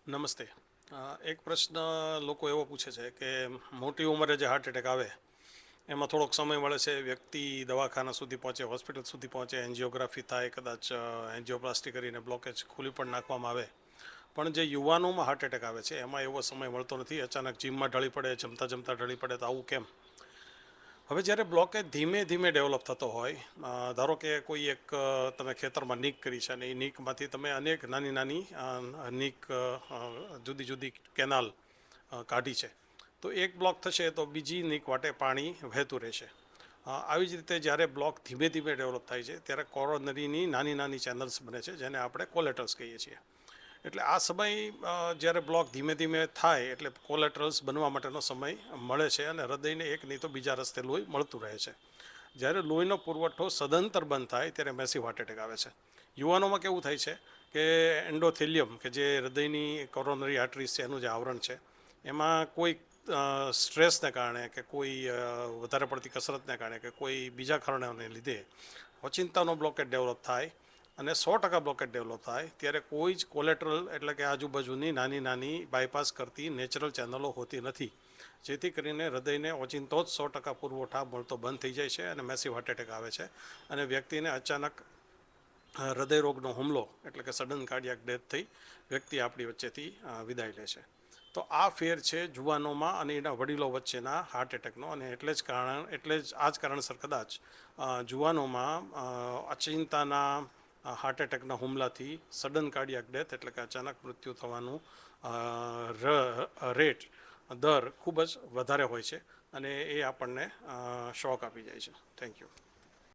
નમસ્તે. એક પ્રશ્ન લોકો એવો પૂછે છે કે મોટી ઉંમરે જે હાર્ટ એટેક આવે એમાં થોડોક સમય મળે છે, વ્યક્તિ દવાખાના સુધી પહોંચે, હોસ્પિટલ સુધી પહોંચે, એન્જિયોગ્રાફી થાય, કદાચ એન્જિયોપ્લાસ્ટી કરીને બ્લોકેજ ખોલી પણ નાખવામાં આવે. પણ જે યુવાનોમાં હાર્ટ એટેક આવે છે એમાં એવો સમય મળતો નથી. અચાનક જીમમાં ઢળી પડે, જમતા જમતા ઢળી પડે, તો આવું કેમ? હવે જ્યારે બ્લોકેજ ધીમે ધીમે ડેવલપ થતો હોય, ધારો કે કોઈ એક તમે ખેતરમાં નીક કરી છે અને એ નીકમાંથી તમે અનેક નાની નાની નીક જુદી જુદી કેનાલ કાઢી છે, તો એક બ્લોક થશે તો બીજી નીક વાટે પાણી વહેતું રહેશે. આવી જ રીતે જ્યારે બ્લોક ધીમે ધીમે ડેવલપ થાય છે ત્યારે કોરોનરીની નાની નાની ચેનલ્સ બને છે, જેને આપણે કોલેટર્સ કહીએ છીએ. એટલે આ સમય જ્યારે બ્લોક ધીમે ધીમે થાય એટલે કોલેટરલ્સ બનવા માટેનો સમય મળે છે અને હૃદયને એક નહીં તો બીજા રસ્તે લોહી મળતું રહે છે. જ્યારે લોહીનો પુરવઠો સદંતર બંધ થાય ત્યારે મેસિવ હાર્ટ એટેક આવે છે. યુવાનોમાં કેવું થાય છે કે એન્ડોથેલિયમ, કે જે હૃદયની કોરોનરી આર્ટરીઝ છે એનું જે આવરણ છે, એમાં કોઈ સ્ટ્રેસને કારણે કે કોઈ વધારે પડતી કસરતને કારણે કે કોઈ બીજા કારણોને લીધે ઓચિંતાનો બ્લોકેજ ડેવલપ થાય અને 100% બ્લોકેજ ડેવલપ થાય ત્યારે કોઈ જ કોલેટરલ એટલે કે આજુબાજુની નાની નાની બાયપાસ કરતી નેચરલ ચેનલો હોતી નથી, જેથી કરીને હૃદયને ઓચિંતો જ 100% પુરવઠા મળતો બંધ થઈ જાય છે અને મેસિવ હાર્ટ એટેક આવે છે અને વ્યક્તિને અચાનક હૃદયરોગનો હુમલો એટલે કે સડન કાર્ડિયાક ડેથ થઈ વ્યક્તિ આપણી વચ્ચેથી વિદાય લે છે. તો આ ફેર છે જુવાનોમાં અને એના વડીલો વચ્ચેના હાર્ટ એટેકનો, અને એટલે જ આ જ કારણસર કદાચ જુવાનોમાં અચિંતાના હાર્ટ એટેકના હુમલાથી સડન કાર્ડિયાક ડેથ એટલે કે અચાનક મૃત્યુ થવાનું રેટ દર ખૂબ જ વધારે હોય છે અને એ આપણને શોક આપી જાય છે. Thank you.